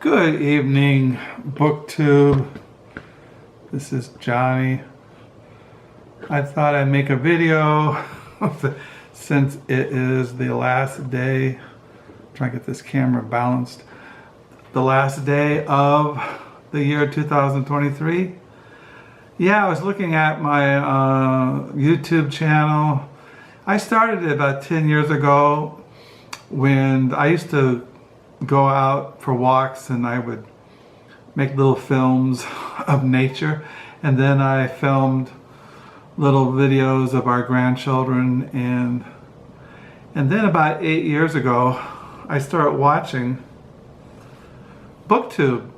Good evening, BookTube. This is Johnny. I thought I'd make a video since it is the last day. Try to get this camera balanced. The last day of the year 2023. Yeah, I was looking at my YouTube channel. I started it about 10 years ago when I used to go out for walks and I would make little films of nature, and then I filmed little videos of our grandchildren, and then about 8 years ago I started watching BookTube,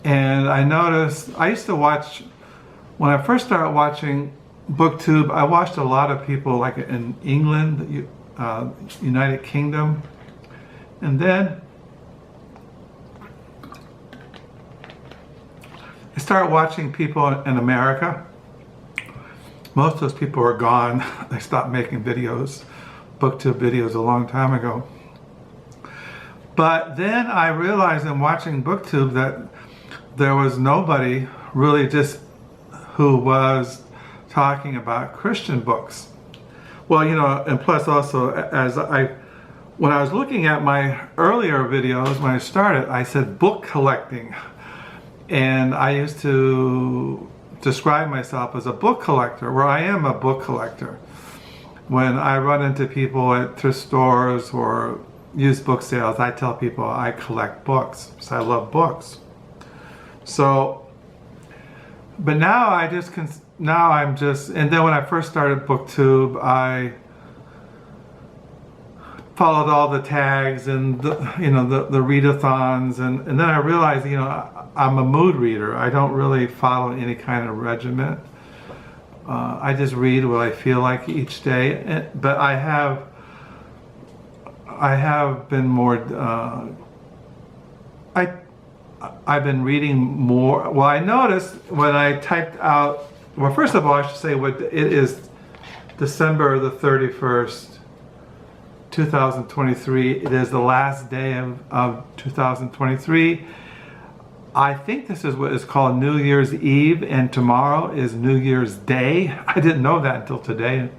and I noticed I used to watch, when I first started watching BookTube, I watched a lot of people like in England, United Kingdom, and then I started watching people in America. Most of those people are gone. They stopped making videos, BookTube videos, a long time ago. But then I realized in watching BookTube that there was nobody really just who was talking about Christian books. Well, you know, and plus also when I was looking at my earlier videos, when I started, I said book collecting. And I used to describe myself as a book collector, where I am a book collector. When I run into people at thrift stores or used book sales, I tell people I collect books, because I love books. So, but now I'm just, and then when I first started BookTube, I followed all the tags and the readathons, and then I realized, you know, I'm a mood reader. I don't really follow any kind of regiment. I just read what I feel like each day. But I have been more. I've been reading more. Well, I noticed when I typed out. Well, first of all, I should say what it is. December the 31st, 2023. It is the last day of 2023. I think this is what is called New Year's Eve, and tomorrow is New Year's Day. I didn't know that until today.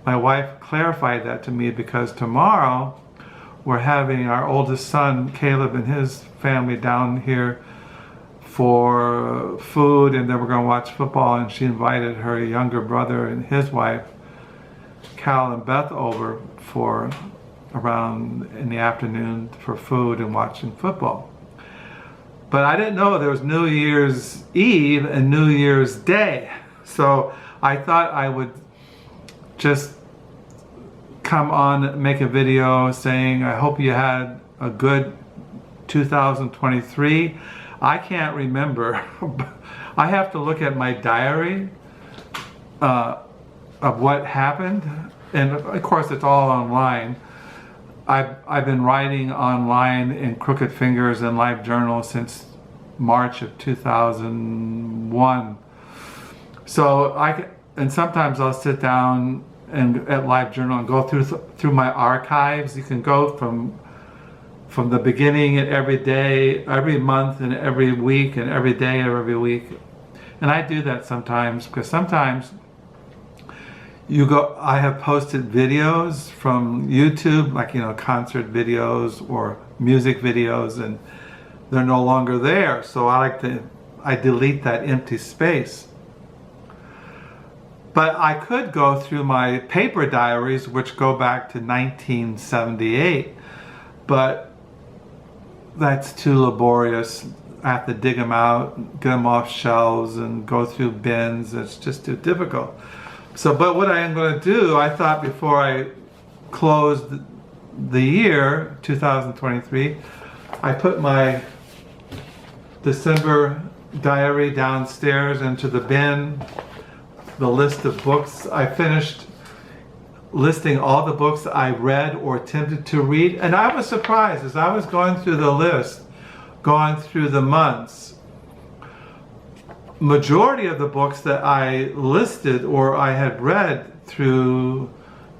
My wife clarified that to me, because tomorrow we're having our oldest son, Caleb, and his family down here for food, and then we're going to watch football, and she invited her younger brother and his wife, Cal and Beth, over for around in the afternoon for food and watching football. But I didn't know there was New Year's Eve and New Year's Day. So I thought I would just come on, make a video saying I hope you had a good 2023. I can't remember. I have to look at my diary of what happened. And of course it's all online. I've been writing online in Crooked Fingers and LiveJournal since March of 2001. So and sometimes I'll sit down and at LiveJournal and go through my archives. You can go from the beginning and every day, every month, and every week, and every day of every week. And I do that sometimes, because sometimes I have posted videos from YouTube, like, you know, concert videos or music videos, and they're no longer there. So I delete that empty space. But I could go through my paper diaries, which go back to 1978, but that's too laborious. I have to dig them out, get them off shelves, and go through bins. It's just too difficult. So, but what I am going to do, I thought before I closed the year 2023, I put my December diary downstairs into the bin, the list of books. I finished listing all the books I read or attempted to read, and I was surprised as I was going through the list, going through the months. Majority of the books that I listed or I had read through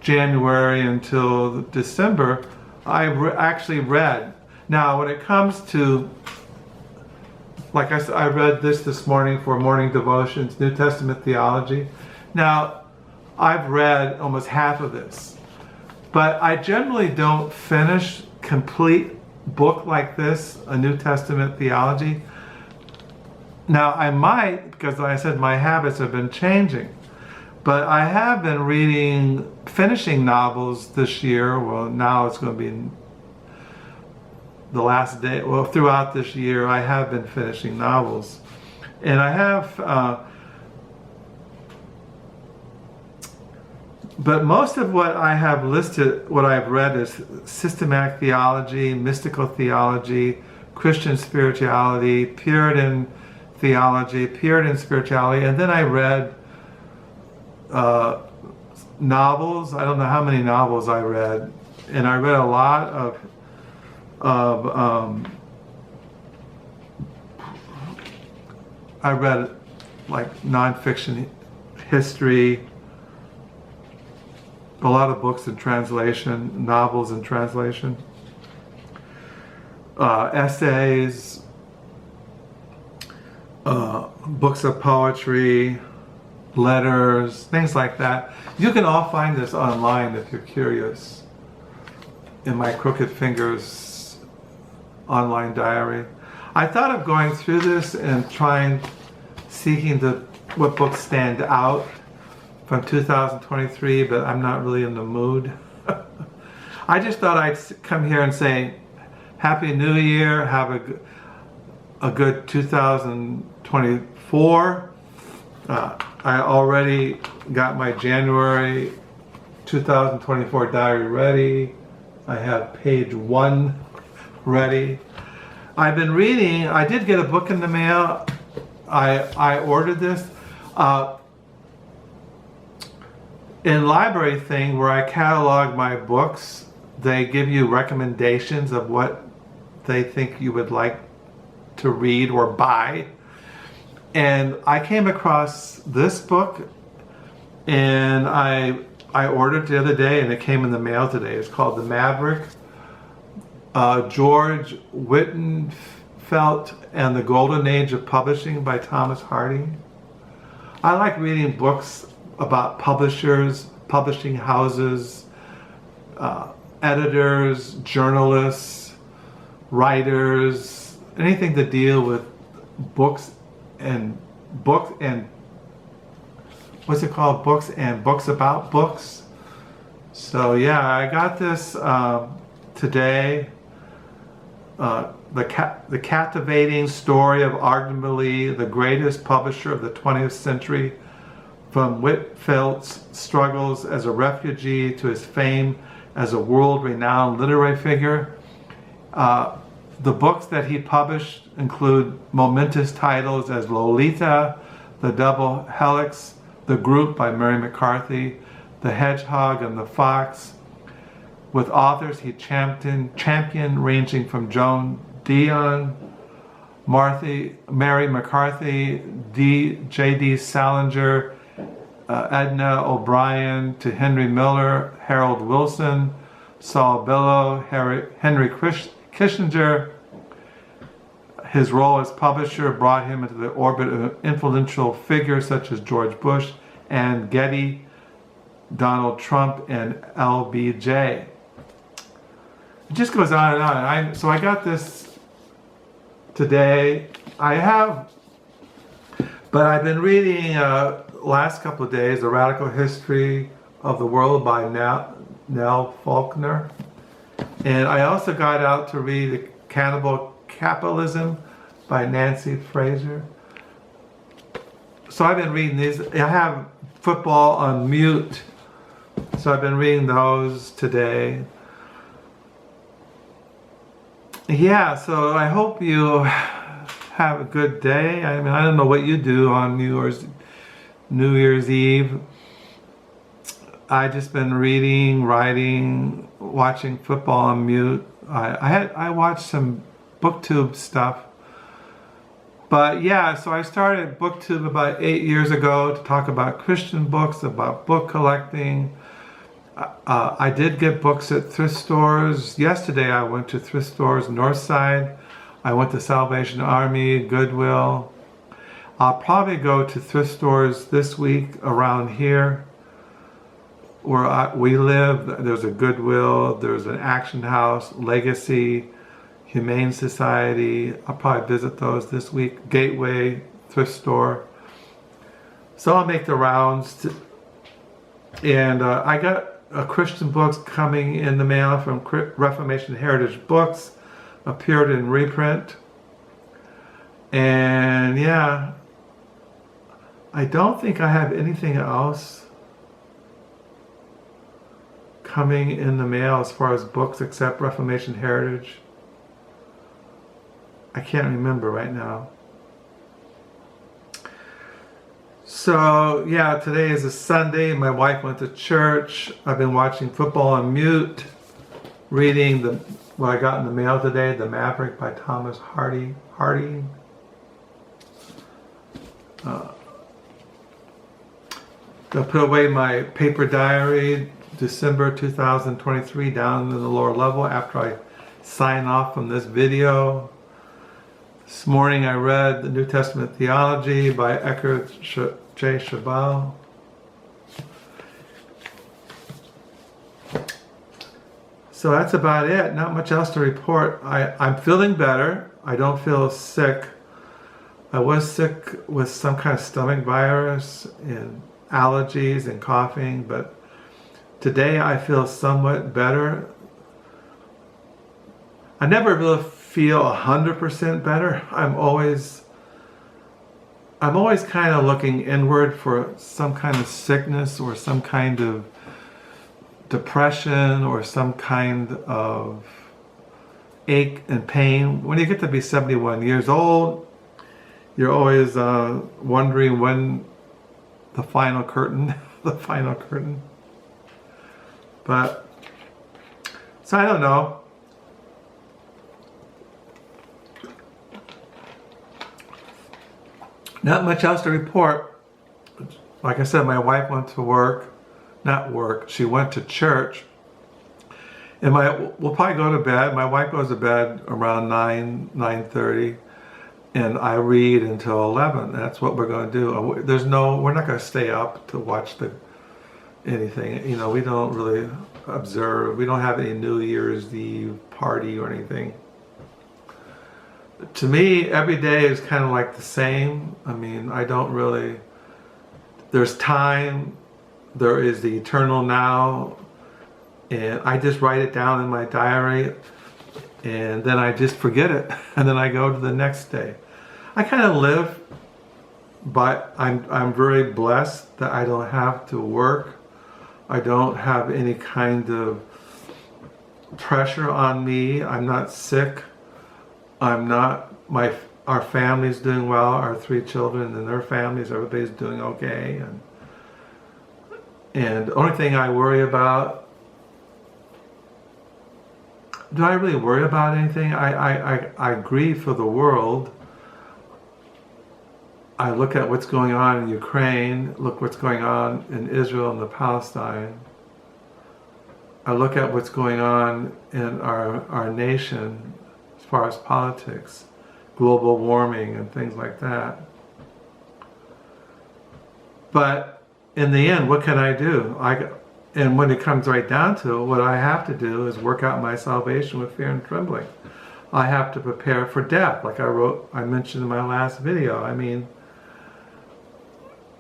January until December, I actually read. Now, when it comes to like I said, I read this morning for morning devotions, New Testament theology. Now, I've read almost half of this, but I generally don't finish complete book like this, a New Testament theology. Now, I might, because like I said, my habits have been changing. But I have been finishing novels this year. Well, now it's going to be the last day. Well, throughout this year, I have been finishing novels. And I have, but most of what I have listed, what I've read is systematic theology, mystical theology, Christian spirituality, Puritan theology, Puritan spirituality, and then I read novels. I don't know how many novels I read, and I read a lot of I read like nonfiction history, a lot of books in translation, novels in translation, essays, books of poetry, letters, things like that. You can all find this online if you're curious in my Crooked Fingers online diary. I thought of going through this and seeking what books stand out from 2023, but I'm not really in the mood. I just thought I'd come here and say Happy New Year, have a good 2024. I already got my January 2024 diary ready. I have page 1 ready. I've been reading, I did get a book in the mail. I ordered this. In Library Thing, where I catalog my books, they give you recommendations of what they think you would like to read or buy. And I came across this book, and I ordered it the other day, and it came in the mail today. It's called The Maverick, George Weidenfeld and the Golden Age of Publishing by Thomas Hardy. I like reading books about publishers, publishing houses, editors, journalists, writers, anything to deal with books and what's it called? Books and books about books. So yeah, I got this today. The captivating story of arguably the greatest publisher of the 20th century, from Whitfield's struggles as a refugee to his fame as a world-renowned literary figure. The books that he published include momentous titles as Lolita, The Double Helix, The Group by Mary McCarthy, The Hedgehog and the Fox, with authors he championed ranging from Joan Dion, Mary McCarthy, J.D. Salinger, Edna O'Brien, to Henry Miller, Harold Wilson, Saul Bellow, Henry Kissinger. His role as publisher brought him into the orbit of influential figures such as George Bush, Ann Getty, Donald Trump, and LBJ. It just goes on and on. So I got this today. But I've been reading last couple of days, The Radical History of the World by Nell Faulkner. And I also got out to read Cannibal, Capitalism by Nancy Fraser. So I've been reading these. I have football on mute, so I've been reading those today. Yeah, so I hope you have a good day. I mean, I don't know what you do on New Year's Eve. I just been reading, writing, watching football on mute. I watched some BookTube stuff. But yeah, so I started BookTube about 8 years ago to talk about Christian books, about book collecting. I did get books at thrift stores. Yesterday I went to thrift stores Northside. I went to Salvation Army, Goodwill. I'll probably go to thrift stores this week around here where we live. There's a Goodwill, there's an Action House, Legacy, Humane Society. I'll probably visit those this week. Gateway thrift store. So I'll make the rounds. And I got Christian books coming in the mail from Reformation Heritage Books. Appeared in reprint. And yeah, I don't think I have anything else coming in the mail as far as books except Reformation Heritage. I can't remember right now. So yeah, today is a Sunday. My wife went to church. I've been watching football on mute, reading what I got in the mail today, The Maverick by Thomas Hardy. I'll put away my paper diary, December 2023, down in the lower level after I sign off from this video. This morning I read the New Testament Theology by Eckhard Schnabel. So that's about it. Not much else to report. I'm feeling better. I don't feel sick. I was sick with some kind of stomach virus and allergies and coughing, but today I feel somewhat better. I never really feel 100% better. I'm always kind of looking inward for some kind of sickness or some kind of depression or some kind of ache and pain. When you get to be 71 years old, you're always wondering when the final curtain, But, so I don't know. Not much else to report. Like I said, my wife went to work. Not work, she went to church. And we'll probably go to bed. My wife goes to bed around 9:30. And I read until 11. That's what we're going to do. We're not going to stay up to watch anything. You know, we don't really observe. We don't have any New Year's Eve party or anything. To me, every day is kind of like the same. I mean, I don't really, there's time, there is the eternal now, and I just write it down in my diary, and then I just forget it, and then I go to the next day. I kind of live, but I'm very blessed that I don't have to work. I don't have any kind of pressure on me. I'm not sick. Our family's doing well, our 3 children and their families, everybody's doing okay. And the only thing I worry about, do I really worry about anything? I grieve for the world. I look at what's going on in Ukraine, look what's going on in Israel and Palestine. I look at what's going on in our nation as far as politics, global warming and things like that. But in the end, what can I do? And when it comes right down to it, what I have to do is work out my salvation with fear and trembling. I have to prepare for death, like I mentioned in my last video. I mean,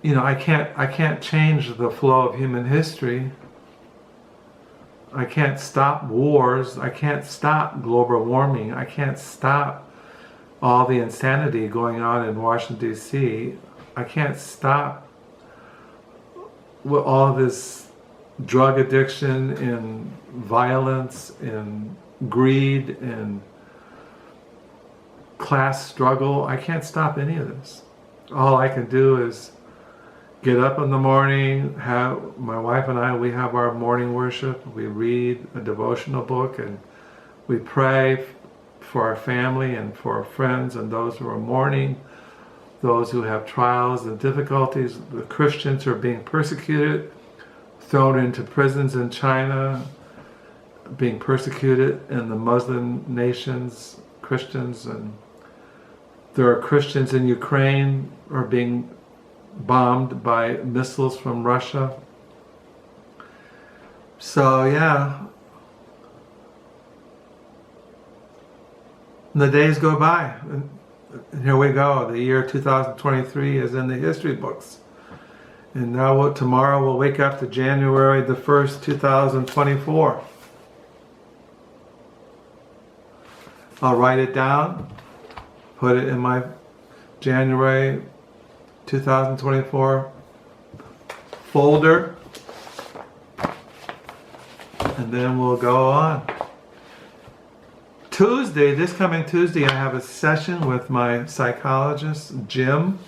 you know, I can't change the flow of human history. I can't stop wars. I can't stop global warming. I can't stop all the insanity going on in Washington, D.C. I can't stop with all this drug addiction and violence and greed and class struggle. I can't stop any of this. All I can do is get up in the morning, have my wife and I, we have our morning worship, we read a devotional book, and we pray for our family and for our friends and those who are mourning, those who have trials and difficulties, the Christians who are being persecuted, thrown into prisons in China, being persecuted in the Muslim nations, Christians, and there are Christians in Ukraine are being bombed by missiles from Russia. So yeah, and the days go by, and here we go. The year 2023 is in the history books. And now tomorrow we'll wake up to January the 1st, 2024. I'll write it down, put it in my January 2024 folder, and then we'll go on. Tuesday, this coming Tuesday, I have a session with my psychologist, Jim.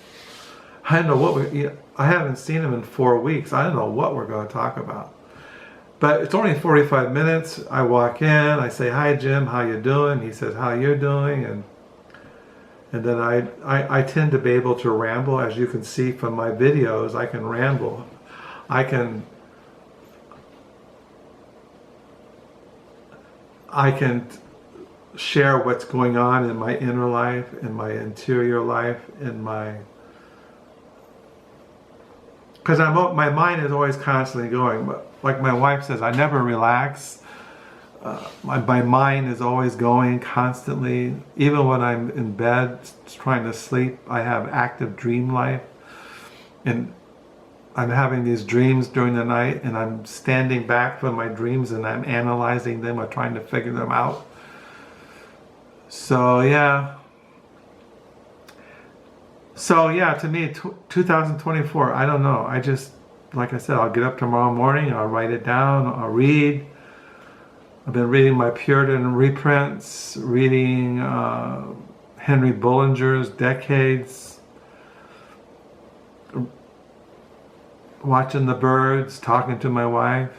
I don't know I haven't seen him in 4 weeks. I don't know what we're going to talk about. But it's only 45 minutes. I walk in, I say, "Hi Jim, how you doing?" He says, "How you doing?" And then I tend to be able to ramble. As you can see from my videos, I can ramble. I can share what's going on in my inner life, in my interior life, because my mind is always constantly going. But like my wife says, I never relax. My mind is always going constantly. Even when I'm in bed trying to sleep, I have active dream life. And I'm having these dreams during the night, and I'm standing back from my dreams and I'm analyzing them or trying to figure them out. So yeah. To me, 2024, I don't know. I just, like I said, I'll get up tomorrow morning, I'll write it down, I'll read. I've been reading my Puritan reprints, reading Henry Bullinger's Decades, watching the birds, talking to my wife,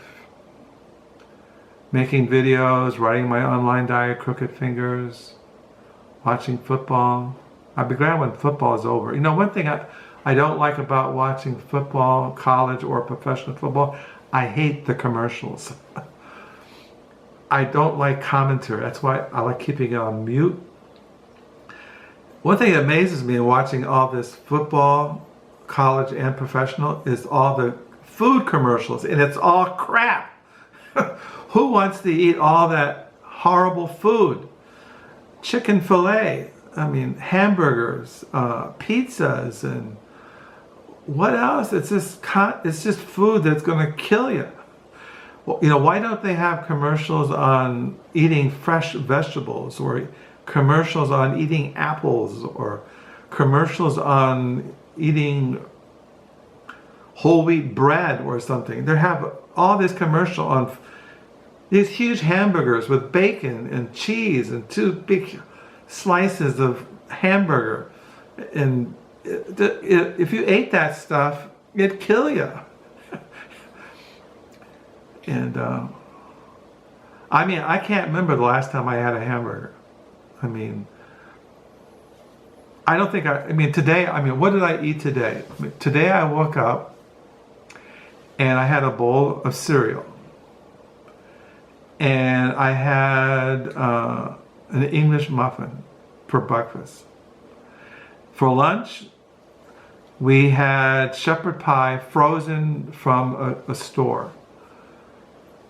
making videos, writing my online diet, Crooked Fingers, watching football. I'll be glad when football is over. You know, one thing I don't like about watching football, college or professional football, I hate the commercials. I don't like commentary. That's why I like keeping it on mute. One thing that amazes me in watching all this football, college and professional, is all the food commercials, and it's all crap. Who wants to eat all that horrible food? Chicken fillet, hamburgers, pizzas, and what else? It's just food that's going to kill you. Well, why don't they have commercials on eating fresh vegetables, or commercials on eating apples, or commercials on eating whole wheat bread or something? They have all this commercial on these huge hamburgers with bacon and cheese and 2 big slices of hamburger. And if you ate that stuff, it'd kill you. And I can't remember the last time I had a hamburger. I don't think today, what did I eat today? Today I woke up and I had a bowl of cereal. And I had an English muffin for breakfast. For lunch, we had shepherd pie frozen from a store.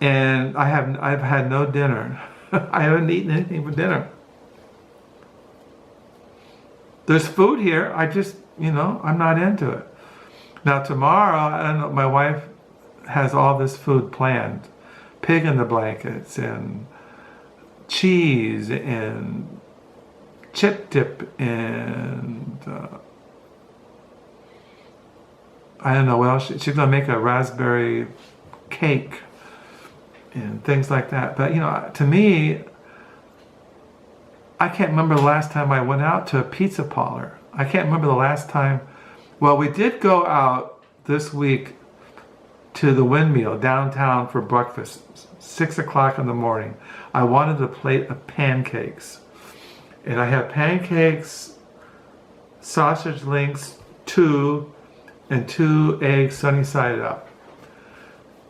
And I've had no dinner. I haven't eaten anything for dinner. There's food here. I'm not into it. Now tomorrow, I don't know, my wife has all this food planned. Pig in the blankets, and cheese, and chip dip, and I don't know what else. She's going to make a raspberry cake and things like that. But to me, I can't remember the last time I went out to a pizza parlor. I can't remember the last time. Well, we did go out this week to the Windmill downtown for breakfast, 6 o'clock in the morning. I wanted a plate of pancakes. And I had pancakes, sausage links, 2, and 2 eggs sunny side up.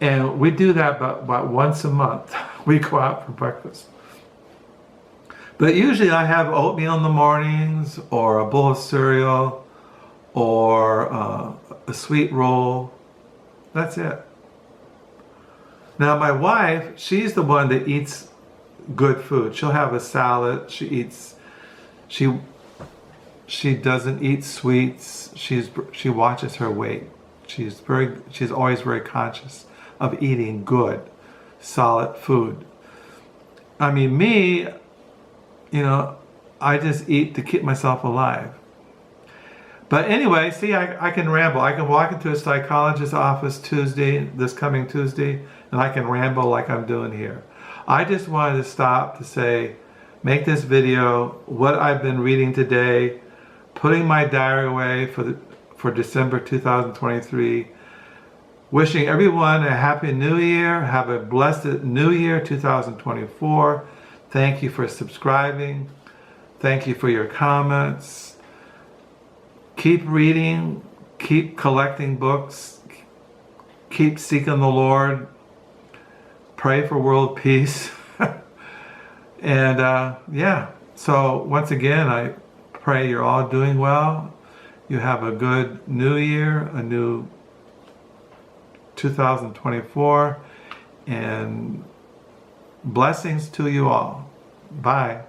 And we do that about once a month. We go out for breakfast. But usually I have oatmeal in the mornings, or a bowl of cereal, or a sweet roll. That's it. Now my wife, she's the one that eats good food. She'll have a salad. She doesn't eat sweets. She watches her weight. She's always very conscious of eating good, solid food. I mean, me, I just eat to keep myself alive. But anyway, see, I can ramble. I can walk into a psychologist's office this coming Tuesday, and I can ramble like I'm doing here. I just wanted to stop to say, make this video, what I've been reading today, putting my diary away for December 2023, wishing everyone a happy new year, have a blessed new year 2024. Thank you for subscribing. Thank you for your comments. Keep reading, keep collecting books, keep seeking the Lord, pray for world peace. And yeah, so once again, I pray you're all doing well. You have a good new year, a new 2024, and blessings to you all. Bye.